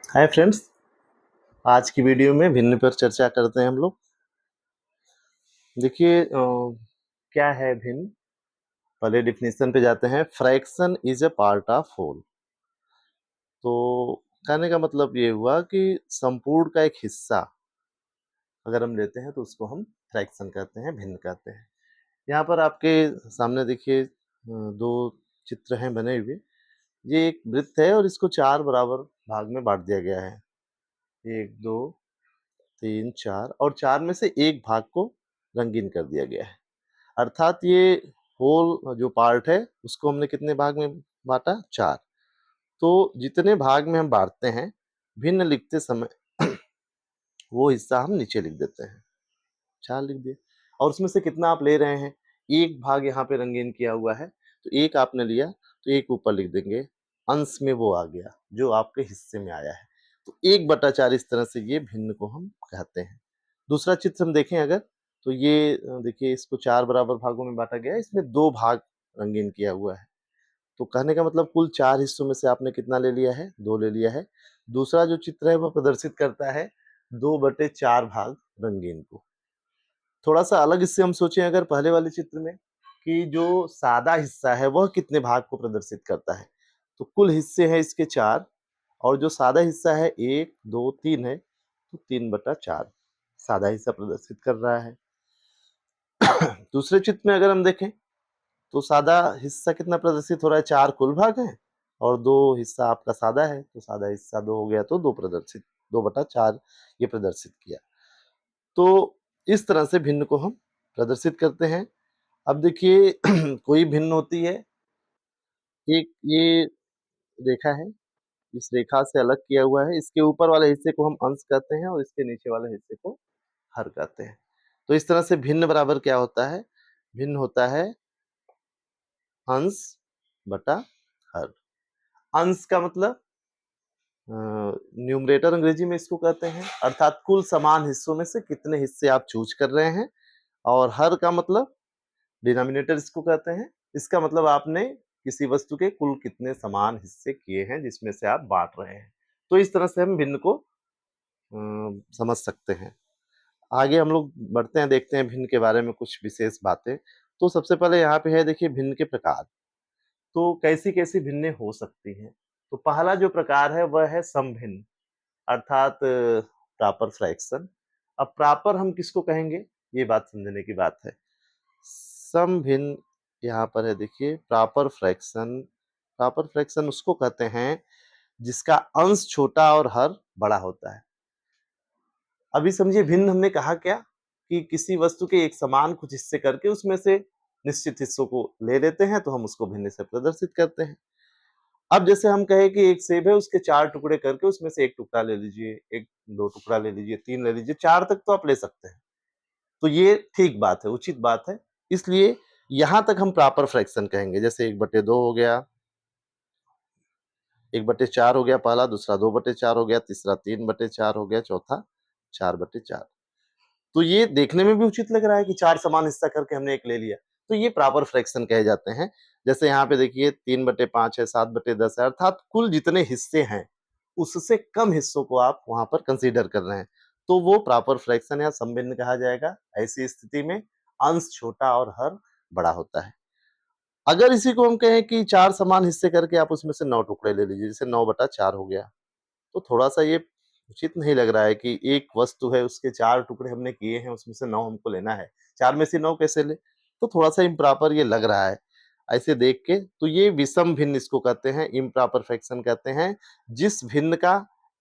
Hi friends. आज की video में भिन्न पर चर्चा करते हैं हम लोग। देखिए क्या है भिन्न। पहले डिफिनेशन पे जाते हैं। Fraction is a part of whole. तो कहने का मतलब ये हुआ कि संपूर्ण का एक हिस्सा अगर हम लेते हैं तो उसको हम फ्रैक्शन कहते हैं, भिन्न कहते हैं। यहाँ पर आपके सामने देखिए दो चित्र हैं बने हुए। ये एक वृत्त है और इसको 4 बराबर भाग में बांट दिया गया है। 1 2 3 4 और 4 में से एक भाग को रंगीन कर दिया गया है। अर्थात ये होल जो पार्ट है उसको हमने कितने भाग में बांटा? 4। तो जितने भाग में हम बांटते हैं भिन्न लिखते समय वो हिस्सा हम नीचे लिख देते हैं। 4 लिख दिए और उसमें से कितना आप ले रहे हैं? एक भाग यहाँ पे रंगीन किया हुआ है तो एक आपने लिया तो एक ऊपर लिख देंगे। अंश में वो आ गया जो आपके हिस्से में आया है। तो 1/4 इस तरह से ये भिन्न को हम कहते हैं। दूसरा चित्र हम देखें अगर तो ये देखिए इसको 4 बराबर भागों में बांटा गया है। इसमें 2 भाग रंगीन किया हुआ है। तो कहने का मतलब कुल 4 हिस्सों में से आपने कितना ले लिया है? 2 ले लिया है। दूसरा जो चित्र है वह प्रदर्शित करता है 2/4 भाग रंगीन को। थोड़ा-सा अलग इससे हम सोचें अगर पहले वाले चित्र में कि जो सादा हिस्सा है वह कितने भाग को प्रदर्शित करता है। तो कुल हिस्से हैं इसके 4 और जो सादा हिस्सा है 1 2 3 है तो 3/4 सादा हिस्सा प्रदर्शित कर रहा है। दूसरे चित्र में अगर हम देखें तो सादा हिस्सा कितना प्रदर्शित हो रहा है? 4 कुल भाग हैं और 2 हिस्सा आपका सादा है तो सादा हिस्सा 2 हो गया तो 2/4 ये प्रदर्शित किया। तो इस तरह से भिन्न को हम प्रदर्शित करते हैं। अब देखिए कोई भिन्न होती है। एक ये रेखा है, इस रेखा से अलग किया हुआ है। इसके ऊपर वाले हिस्से को हम अंश कहते हैं और इसके नीचे वाले हिस्से को हर कहते हैं। तो इस तरह से भिन्न बराबर क्या होता है? भिन्न होता है अंश बटा हर। अंश का मतलब न्यूमरेटर अंग्रेजी में इसको कहते हैं, अर्थात कुल समान हिस्सों में से कितने हिस्से आप चूज कर रहे हैं। और हर का मतलब डिनोमिनेटर इसको कहते हैं। इसका मतलब आपने किसी वस्तु के कुल कितने समान हिस्से किए हैं जिसमें से आप बांट रहे हैं। तो इस तरह से हम भिन्न को समझ सकते हैं। आगे हम लोग बढ़ते हैं, देखते हैं भिन्न के बारे में कुछ विशेष बातें। तो सबसे पहले यहाँ पे है देखिए भिन्न के प्रकार। तो कैसी-कैसी भिन्नें हो सकती हैं? तो पहला जो प्रकार है वह है समभिन्न, अर्थात प्रॉपर फ्रैक्शन। अब प्रॉपर हम किसको कहेंगे? ये बात समझने की बात है। समभिन्न यहाँ पर है देखिए प्रॉपर फ्रैक्शन। प्रॉपर फ्रैक्शन उसको कहते हैं जिसका अंश छोटा और हर बड़ा होता है। अभी समझिए भिन्न हमने कहा क्या? कि किसी वस्तु के एक समान कुछ हिस्से करके उसमें से निश्चित हिस्सों को ले लेते हैं तो हम उसको भिन्न से प्रदर्शित करते हैं। अब जैसे हम कहें कि एक सेब है उसके 4 टुकड़े करके उसमें से 1 टुकड़ा ले लीजिए, 1 2 टुकड़ा ले लीजिए, 3 ले लीजिए, 4 तक तो आप ले सकते हैं। तो ये ठीक बात है, उचित बात है। इसलिए यहाँ तक हम प्रॉपर फ्रैक्शन कहेंगे। जैसे 1/2 हो गया, 1/4 हो गया पहला, दूसरा 2/4 हो गया, तीसरा 3/4 हो गया, चौथा 4/4। तो ये देखने में भी उचित लग रहा है कि 4 समान हिस्सा करके हमने 1 ले लिया। तो ये प्रॉपर फ्रैक्शन कहे जाते हैं। जैसे यहाँ पे देखिए 3/5 है, 7/10 है, अर्थात कुल जितने हिस्से हैं, उससे कम हिस्सों को आप वहाँ पर कंसीडर कर रहे हैं। तो वो प्रॉपर फ्रैक्शन या समभिन्न कहा जाएगा। ऐसी स्थिति में अंश छोटा और हर बड़ा होता है। अगर इसी को हम कहें कि 4 समान हिस्से करके आप उसमें से 9 टुकड़े ले लीजिए, जैसे 9/4 हो गया। तो थोड़ा-सा ये उचित नहीं लग रहा है कि एक वस्तु है उसके 4 टुकड़े हमने किए हैं, उसमें से 9 हमको लेना है। 4 में से 9 कैसे लें? तो थोड़ा-सा इम्प्रॉपर ये लग रहा है। ऐसे देख के तो ये विषम भिन्न इसको कहते हैं, इम्प्रॉपर फ्रैक्शन कहते हैं, जिस भिन्न का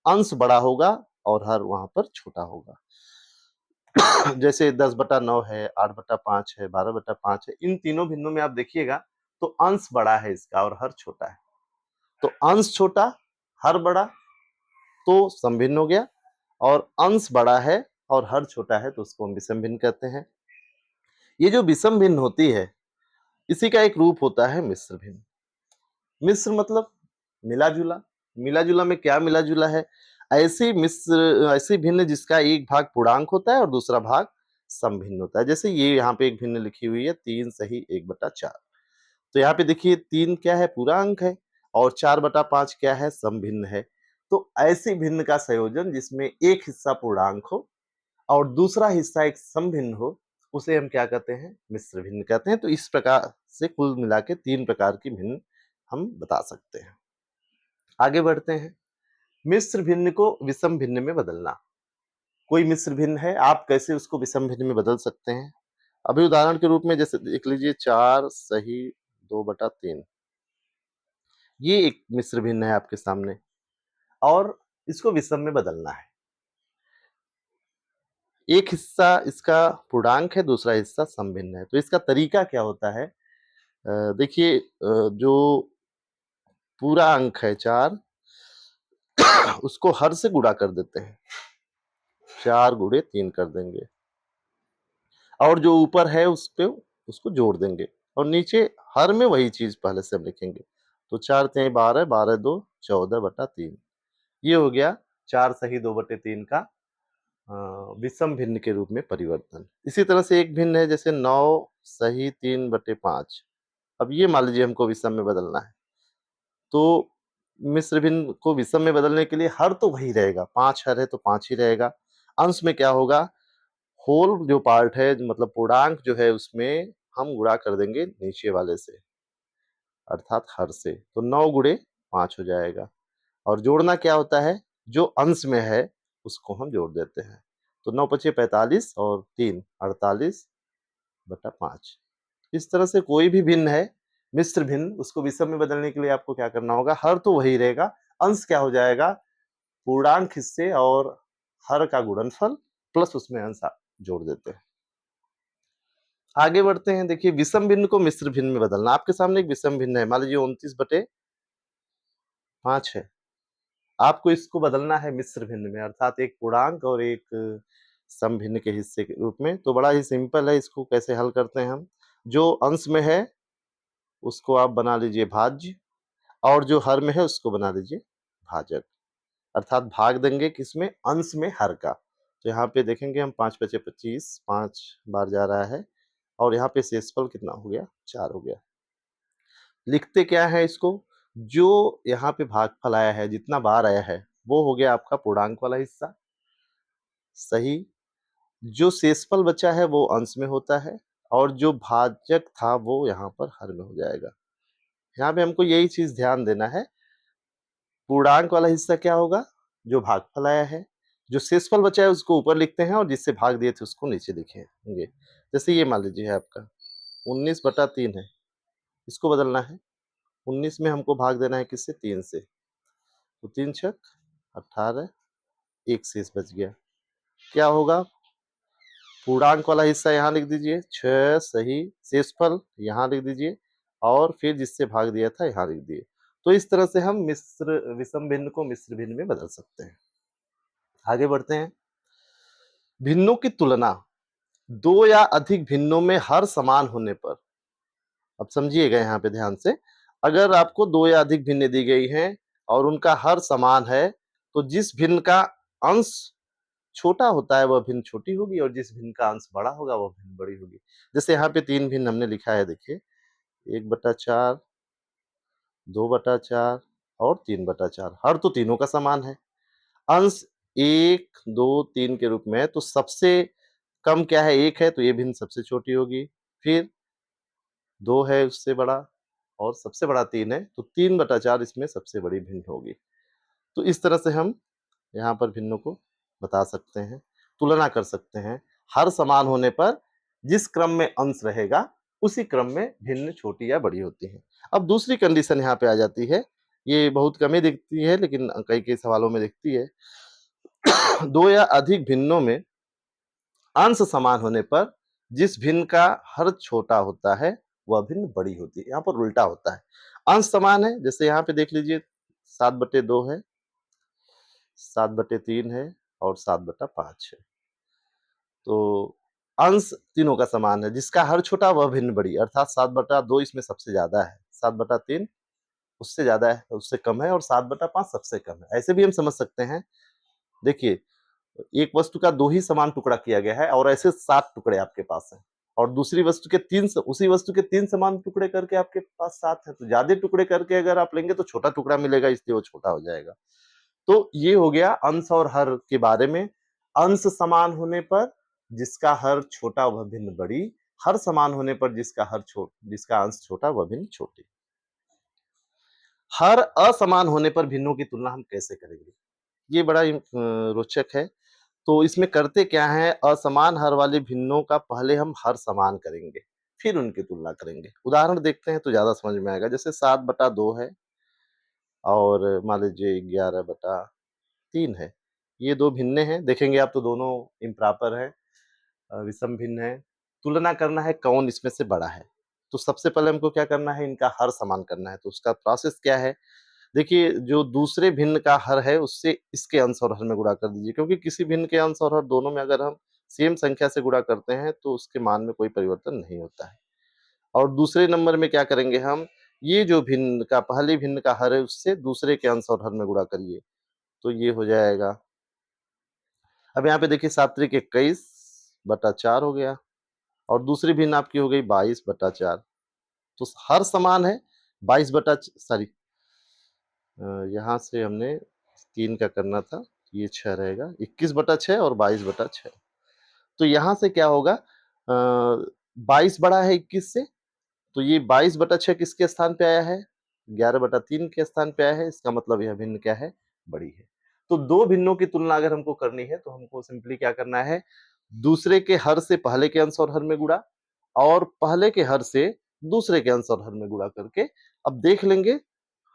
अंश बड़ा होगा और हर वहाँ पर छोटा होगा। जैसे 10/9 है, 8/5 है, 12/5 है, इन तीनों भिन्नों में आप देखिएगा तो अंश बड़ा है इसका और हर छोटा है। तो अंश छोटा, हर बड़ा तो समभिन्न हो गया और अंश बड़ा है और हर छोटा है तो उसको हम विषम भिन्न कहते हैं। ये जो विषम भिन्न होती है इसी का एक रूप होता है मिश्र भिन्न। मिश्र मतलब मिला-जुला। मिला-जुला में क्या मिला-जुला है? ऐसी भिन्न जिसका एक भाग पूर्णांक होता है और दूसरा भाग समभिन्न होता है। जैसे ये यहाँ पे एक भिन्न लिखी हुई है 3 सही 1/4। तो यहाँ पे देखिए 3 क्या है? पूरा अंक है और 4/5 क्या है? समभिन्न है। तो ऐसी भिन्न का संयोजन जिसमें एक हिस्सा पूर्णांक हो और दूसरा हिस्सा एक समभिन्न हो, उसे हम क्या कहते हैं? मिश्र भिन्न कहते हैं। तो इस प्रकार से कुल मिला के 3 प्रकार की भिन्न हम बता सकते हैं। आगे बढ़ते हैं। मिश्र भिन्न को विषम भिन्न में बदलना। कोई मिश्र भिन्न है, आप कैसे उसको विषम भिन्न में बदल सकते हैं? अभी उदाहरण के रूप में जैसे देख लीजिए 4 सही 2/3, ये एक मिश्र भिन्न है आपके सामने और इसको विषम में बदलना है। एक हिस्सा इसका पूर्णांक है, दूसरा हिस्सा समभिन्न है। तो इसका तरीका क्या होता है? देखिए, जो पूरा अंक है 4 उसको हर से गुणा कर देते हैं। 4 गुणे 3 कर देंगे और जो ऊपर है उस पे उसको जोड़ देंगे और नीचे हर में वही चीज पहले से हम लिखेंगे। तो 4 तिहाई 12, 12 2 14/3। ये हो गया 4 सही 2/3 का विषम भिन्न के रूप में परिवर्तन। इसी तरह से एक भिन्न है जैसे 9 सही 3/5। अब ये मान लीजिए हमको विषम में बदलना है। तो मिश्र भिन्न को विषम में बदलने के लिए हर तो वही रहेगा, 5 हर है तो 5 ही रहेगा। अंश में क्या होगा? होल जो पार्ट है मतलब पूर्णांक जो है उसमें हम गुणा कर देंगे नीचे वाले से अर्थात हर से। तो 9 गुणे 5 हो जाएगा और जोड़ना क्या होता है? जो अंश में है उसको हम जोड़ देते हैं। तो 9 पचे 45 और 3 48/5। इस तरह से कोई भी भिन्न है मिश्र भिन्न, उसको विषम में बदलने के लिए आपको क्या करना होगा? हर तो वही रहेगा, अंश क्या हो जाएगा? पूर्णांक हिस्से और हर का गुणनफल प्लस उसमें अंश आप जोड़ देते हैं। आगे बढ़ते हैं। देखिए, विषम भिन्न को मिश्र भिन्न में बदलना। आपके सामने एक विषम भिन्न है, मान लीजिए 29/5 है। आपको इसको बदलना है मिश्र भिन्न में अर्थात एक पूर्णांक और एक सम भिन्न के हिस्से के रूप में। तो बड़ा ही सिंपल है, इसको कैसे हल करते हैं हम? जो अंश में है उसको आप बना लीजिए भाज्य और जो हर में है उसको बना लीजिए भाजक अर्थात भाग देंगे किसमें? अंश में हर का। तो यहाँ पे देखेंगे हम 5 पचे 25, 5 बार जा रहा है और यहाँ पे शेषफल कितना हो गया? 4 हो गया। लिखते क्या है इसको? जो यहाँ पे भागफल आया है, जितना बार आया है वो हो गया आपका पूर्णांक वाला हिस्सा, सही। जो शेषफल बचा है वो अंश में होता है और जो भाजक था वो यहाँ पर हर में हो जाएगा। यहाँ पे हमको यही चीज ध्यान देना है, पूर्णांक वाला हिस्सा क्या होगा? जो भागफल आया है। जो शेषफल बचा है उसको ऊपर लिखते हैं और जिससे भाग दिए थे उसको नीचे लिखेंगे। जैसे ये मान लीजिए आपका 19/3 है, इसको बदलना है। 19 में हमको भाग देना है किससे? 3 से। तो 3 छक 18, एक शेष बच गया। क्या होगा? पूर्णांक वाला हिस्सा यहाँ लिख दीजिए 6 सही, शेषफल यहाँ लिख दीजिए और फिर जिससे भाग दिया था यहाँ लिख दिए। तो इस तरह से हम विषम भिन्न को मिश्र भिन्न में बदल सकते हैं। आगे बढ़ते हैं। भिन्नों की तुलना। दो या अधिक भिन्नों में हर समान होने पर, अब समझिएगा यहाँ पे ध्यान से, अगर आपको दो या अधिक भिन्न दी गई हैं और उनका हर समान है तो जिस भिन्न का अंश छोटा होता है वह भिन्न छोटी होगी और जिस भिन्न का अंश बड़ा होगा वह भिन्न बड़ी होगी। जैसे यहाँ पे 3 भिन्न हमने लिखा है, देखिए 1/4, 2/4 और 3/4। हर तो तीनों का समान है, अंश 1 2 3 के रूप में है। तो सबसे कम क्या है? 1 है, तो ये भिन्न सबसे छोटी होगी। फिर 2 है उससे बड़ा और सबसे बड़ा 3 है, तो 3/4 इसमें सबसे बड़ी भिन्न होगी। तो इस तरह से हम यहाँ पर भिन्नों को बता सकते हैं, तुलना कर सकते हैं। हर समान होने पर जिस क्रम में अंश रहेगा उसी क्रम में भिन्न छोटी या बड़ी होती है। अब दूसरी कंडीशन यहाँ पे आ जाती है, ये बहुत कम ही दिखती है लेकिन कई कई सवालों में दिखती है। दो या अधिक भिन्नों में अंश समान होने पर जिस भिन्न का हर छोटा होता है वह भिन्न बड़ी होती है। यहाँ पर उल्टा होता है, अंश समान है, जैसे यहाँ पे देख लीजिए 7/2 है, 7/3 है और 7/5 है। तो अंश तीनों का समान है, जिसका हर छोटा वह भिन्न बड़ी अर्थात 7/2 इसमें सबसे ज्यादा है, 7/3 उससे ज्यादा है, उससे कम है और 7/5 सबसे कम है। ऐसे भी हम समझ सकते हैं। देखिए, एक वस्तु का 2 ही समान टुकड़ा किया गया है और ऐसे 7 टुकड़े आपके पास हैं और दूसरी वस्तु के 3 उसी वस्तु के 3 समान टुकड़े करके आपके पास 7 है। तो ज्यादा टुकड़े करके अगर आप लेंगे तो छोटा टुकड़ा मिलेगा, इसलिए वो छोटा हो जाएगा। तो ये हो गया अंश और हर के बारे में। अंश समान होने पर जिसका हर छोटा वह भिन्न बड़ी, हर समान होने पर जिसका अंश छोटा वह भिन्न छोटी। हर असमान होने पर भिन्नों की तुलना हम कैसे करेंगे? ये बड़ा रोचक है। तो इसमें करते क्या है, असमान हर वाले भिन्नों का पहले हम हर समान करेंगे, फिर उनकी तुलना करेंगे। उदाहरण देखते हैं तो ज़्यादा समझ में आएगा। जैसे 7/2 है और मान लीजिए 11/3 है। ये 2 भिन्ने हैं, देखेंगे आप तो दोनों इम्प्रॉपर हैं, विषम भिन्न हैं। तुलना करना है कौन इसमें से बड़ा है। तो सबसे पहले हमको क्या करना है, इनका हर समान करना है। तो उसका प्रोसेस क्या है? देखिए, जो दूसरे भिन्न का हर है उससे इसके अंश और हर में गुणा कर दीजिए, क्योंकि किसी भिन्न के अंश और हर दोनों में अगर हम सेम संख्या से गुणा करते हैं तो उसके मान में कोई परिवर्तन नहीं होता है। और दूसरे नंबर में क्या करेंगे हम, ये जो भिन्न का पहले भिन्न का हर है उससे दूसरे के अंश और हर में गुणा करिए, तो ये हो जाएगा। अब यहाँ पे देखिए 7 त्रिक 21/4 हो गया और दूसरी भिन्न आपकी हो गई 22/4। तो हर समान है 22 बटा सॉरी, यहाँ से हमने 3 का करना था, ये 6 रहेगा, 21/6 और 22/6। तो यहाँ से क्या होगा, 22 बड़ा है 21 से, तो ये 22/6 किसके स्थान पे आया है? 11/3 के स्थान पे आया है। इसका मतलब यह भिन्न क्या है? बड़ी है। तो 2 भिन्नों की तुलना अगर हमको करनी है तो हमको सिंपली क्या करना है, दूसरे के हर से पहले के अंश और हर में गुणा और पहले के हर से दूसरे के अंश और हर में गुणा करके अब देख लेंगे,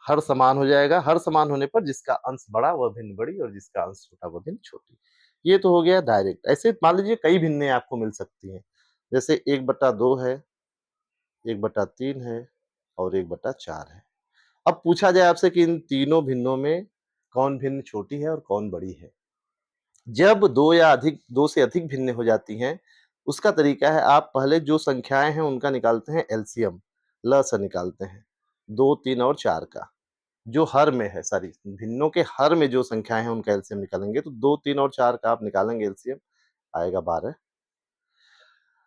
हर समान हो जाएगा। हर समान होने पर जिसका अंश बड़ा वह भिन्न बड़ी और जिसका अंश छोटा वह भिन्न छोटी। ये तो हो गया डायरेक्ट। ऐसे मान लीजिए कई भिन्नें आपको मिल सकती हैं। जैसे 1/2 है, 1/3 है और 1/4 है। अब पूछा जाए आपसे कि इन तीनों भिन्नों में कौन भिन्न छोटी है और कौन बड़ी है? जब 2 से अधिक भिन्नें हो जाती हैं, उसका तरीका है आप पहले जो संख्याएँ हैं उनका निकालते हैं एलसीएम, लसा निकालते हैं। 2, 3 और 4 का। जो हर में है, सॉरी, भिन्नों के हर में जो संख्याएँ हैं उनका एलसीएम निकालेंगे, तो 2, 3 और 4 का आप निकालेंगे एलसीएम, आएगा 12।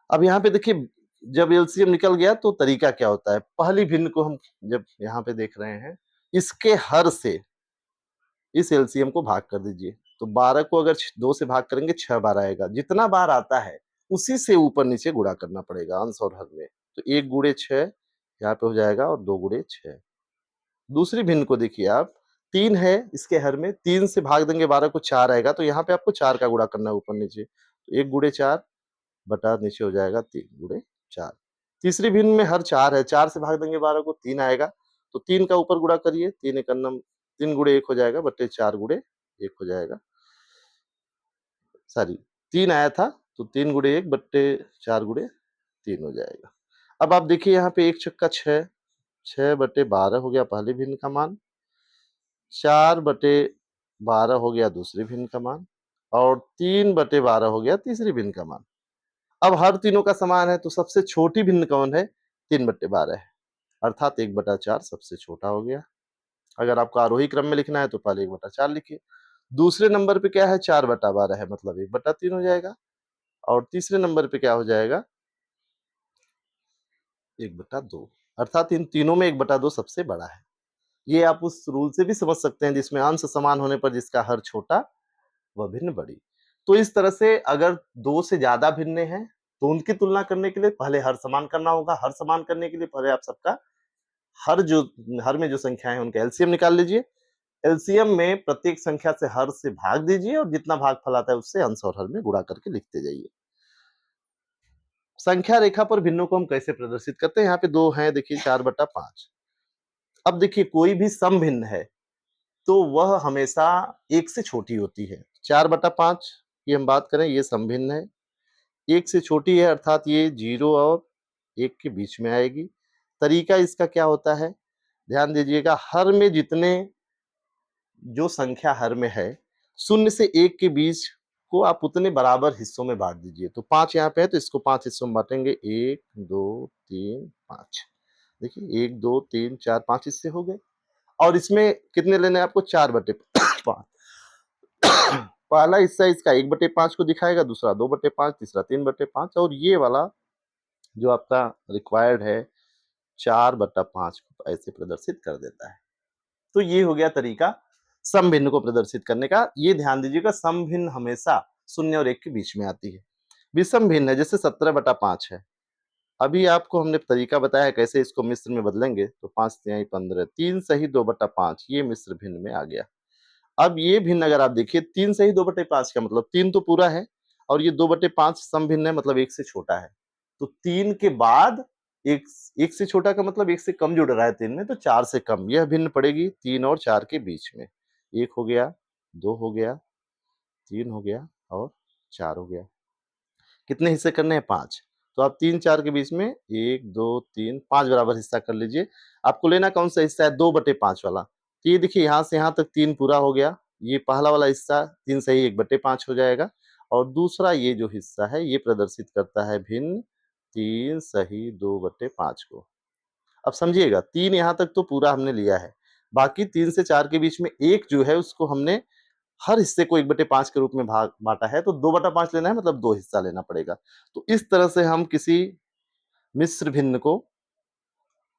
अब यहाँ पे देखिए, जब एलसीएम निकल गया तो तरीका क्या होता है? पहली भिन्न को हम जब यहाँ पे देख रहे हैं, इसके हर से इस एलसीएम को भाग कर दीजिए। तो 12 को अगर 2 से भाग करेंगे 6 बार आएगा। जितना बार आता है, उसी से ऊपर-नीचे गुणा करना पड़ेगा अंश और हर में। तो 1 गुणे 6 यहाँ पे हो जाएगा और 2 गुणे 6। दूसरी भिन्न को देखिए आप, 3 है इसके हर में, 3 से भाग देंगे 12 को 4 आएगा, तो यहाँ पे आपको 4 का गुणा करना है ऊपर-नीचे। तो 1 गुणे 4 बटा नीचे हो जाएगा 3 गुणे 4। तीसरी भिन्न में हर 4 है, 4 से भाग देंगे 12 को 3 आएगा, तो 3 का ऊपर गुणा करिए, 3 एक अन्नम 3 गुणे 1 हो जाएगा बट्टे 4 गुणे 1 हो जाएगा। सॉरी, 3 आया था, तो 3 गुणे 1 बट्टे 4 गुणे 3 हो जाएगा। अब आप देखिए यहाँ पे 1 छक्का 6, 6/12 हो गया पहली भिन्न का मान, 4/12 हो गया दूसरी भिन्न का मान और 3/12 हो गया तीसरी भिन्न का मान। अब हर तीनों का समान है तो सबसे छोटी भिन्न कौन है? 3/12 है, अर्थात 1/4 सबसे छोटा हो गया। अगर आपको आरोही क्रम में लिखना है तो पहले 1/4 लिखिए। दूसरे नंबर पे क्या है? 4/12 है, मतलब 1/3 हो जाएगा और तीसरे नंबर पे क्या हो जाएगा? 1/2, अर्थात इन तीनों में 1/2 सबसे बड़ा है। ये आप उस रूल से भी समझ सकते हैं जिसमें अंश समान होने पर जिसका हर छोटा वह भिन्न बड़ी। तो इस तरह से अगर 2 से ज़्यादा भिन्नें हैं, तो उनकी तुलना करने के लिए पहले हर समान करना होगा। हर समान करने के लिए पहले आप सबका हर जो हर में जो संख्याएँ हैं उनका एलसीएम निकाल लीजिए। एलसीएम में प्रत्येक संख्या से हर से भाग दीजिए और जितना भागफल आता है उससे अंश और हर में गुणा करके लिखते जाइए। संख्या रेखा पर भिन्नों को हम कैसे प्रदर्शित करते हैं? यहाँ पे 2 हैं, देखिए 4/5। अब देखिए कोई भी सम भिन्न है तो वह हमेशा 1 से छोटी होती है। 4/5 की हम बात करें, ये समभिन्न है। 1 से छोटी है अर्थात ये 0 और 1 के बीच में आएगी। तरीका इसका क्या होता है? ध्यान दीजिएगा, हर में जितने जो संख्या हर में है, 0 से 1 के बीच को आप उतने बराबर हिस्सों में बाँट दीजिए। तो 5 यहाँ पे है तो इसको 5 हिस्सों में बाँटेंगे, 1, 2, 3, 5। देखिए 1, 2, 3, 4, 5 हिस्से हो गए और इसमें कितने लेने हैं आपको? 4/5। पहला हिस्सा इसका 1/5 को दिखाएगा, दूसरा 2/5, तीसरा 3/5 और ये वाला जो आपका रिक्वायर्ड है 4/5 को ऐसे प्रदर्शित कर देता है। तो ये हो गया तरीका। सम भिन्न को प्रदर्शित करने का। ये ध्यान दीजिएगा, सम भिन्न हमेशा 0 और 1 के बीच में आती है। विषम भिन्न है, जैसे 17/5 है। अभी आपको हमने तरीका बताया है कैसे इसको मिश्र में बदलेंगे, तो 5 तिहाई 15, 3 सही 2/5, ये मिश्र भिन्न में आ गया। अब ये भिन्न अगर आप देखिए, 3 सही 2/5 का मतलब 3 तो पूरा है और ये 2/5 सम भिन्न है, मतलब 1 से छोटा है। तो 3 के बाद 1 से छोटा का मतलब 1 से कम जुड़ रहा है 3 में, तो 4 से कम। यह भिन्न पड़ेगी 3 और 4 के बीच में। 1 हो गया, 2 हो गया, 3 हो गया और 4 हो गया। कितने हिस्से करने हैं? 5। तो आप 3-4 के बीच में 1, 2, 3, 5 बराबर हिस्सा कर लीजिए। आपको लेना कौन-सा हिस्सा है? 2/5 वाला। तो ये देखिए, यहाँ से यहाँ तक 3 पूरा हो गया। ये पहला वाला हिस्सा 3 सही 1/5 हो जाएगा और दूसरा ये जो हिस्सा है, ये प्रदर्शित करता है भिन्न 3 सही 2/5 को। अब समझिएगा, 3 यहाँ तक तो पूरा हमने लिया है। बाकी 3 से 4 के बीच में 1 जो है, उसको हमने हर हिस्से को 1/5 के रूप में भाग बाँटा है, तो 2/5 लेना है, मतलब 2 हिस्सा लेना पड़ेगा। तो इस तरह से हम किसी मिश्र भिन्न को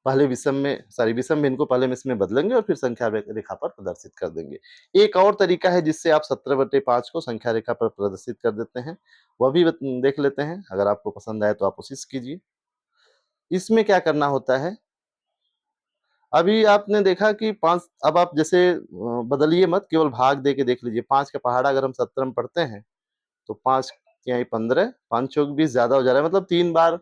पहले विषम भिन्न को पहले मिश्र में बदलेंगे और फिर संख्या रेखा पर प्रदर्शित कर देंगे। एक और तरीका है जिससे आप 17/5 को संख्या रेखा पर प्रदर्शित कर देते हैं, वह भी देख लेते हैं। अगर आपको पसंद आए तो आप कोशिश कीजिए। इसमें क्या करना होता है, अभी आपने देखा कि 5, अब आप जैसे बदलिए मत, केवल भाग दे के देख लीजिए। 5 का पहाड़ा अगर हम 17 में पढ़ते हैं, तो 5 तिहाई 15, 5 चौक 20 ज़्यादा हो जा रहा है, मतलब 3 बार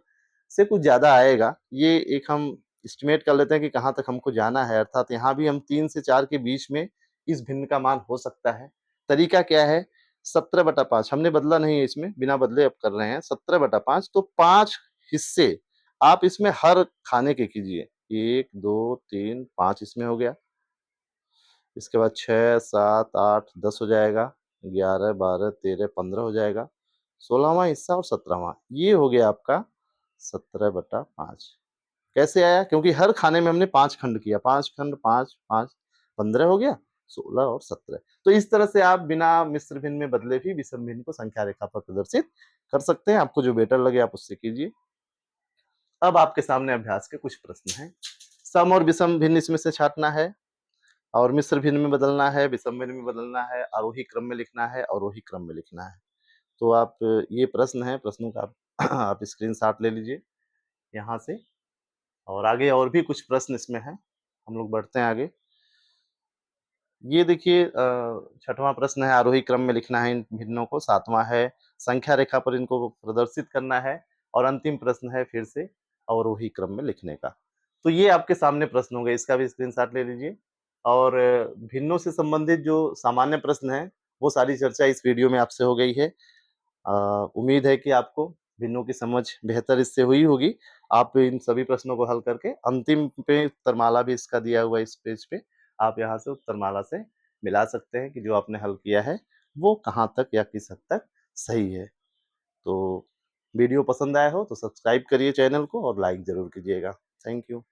से कुछ ज़्यादा आएगा। ये एक हम एस्टिमेट कर लेते हैं कि कहाँ तक हमको जाना है, अर्थात यहाँ भी हम 3 से 4 के बीच में इस भिन्न का मान हो सकता है। तरीका क्या है? 17/5 हमने बदला नहीं है इसमें, बिना बदले अब कर रहे हैं। 17/5 तो 5 हिस्से आप इसमें हर खाने के कीजिए। 1, 2, 3, 5 इसमें हो गया। इसके बाद 6, 7, 8, 10 हो जाएगा, 11, 12, 13, 15 हो जाएगा, 16वां हिस्सा और 17वां, ये हो गया आपका 17/5। कैसे आया? क्योंकि हर खाने में हमने 5 खंड किया, 5 खंड, 5, 5, 15 हो गया, 16 और 17। तो इस तरह से आप बिना मिश्र भिन्न में बदले भी विषम भिन्न को संख्या रेखा पर प्रदर्शित कर सकते हैं। आपको जो बेटर लगे आप उससे कीजिए। अब आपके सामने अभ्यास के कुछ प्रश्न हैं। सम और विषम भिन्न इसमें से छाँटना है और मिश्र भिन्न में बदलना है, विषम भिन्न में बदलना है, आरोही क्रम में लिखना है, अवरोही क्रम में लिखना है। तो आप ये प्रश्न हैं, प्रश्नों का आप आप स्क्रीनशॉट ले लीजिए यहाँ से, और आगे और भी कुछ प्रश्न इसमें हैं। हम लोग बढ़ते हैं आगे। ये देखिए, 6वां प्रश्न है, आरोही क्रम में लिखना है इन भिन्नों को। 7वां है, संख्या रेखा पर इनको प्रदर्शित करना है और अंतिम प्रश्न है फिर से अवरोही क्रम में लिखने का। तो ये आपके सामने प्रश्न होंगे, इसका भी स्क्रीनशॉट ले लीजिए। और भिन्नों से संबंधित जो सामान्य प्रश्न हैं, वो सारी चर्चा इस वीडियो में आपसे हो गई है। उम्मीद है कि आपको भिन्नों की समझ बेहतर इससे हुई होगी। आप इन सभी प्रश्नों को हल करके अंतिम पे उत्तरमाला भी इसका दिया हुआ है इस पेज पे, आप यहाँ से उत्तरमाला से मिला सकते हैं कि जो आपने हल किया है, वो कहाँ तक या किस हद तक सही है। तो वीडियो पसंद आया हो तो सब्सक्राइब करिए चैनल को और लाइक ज़रूर कीजिएगा। Thank you.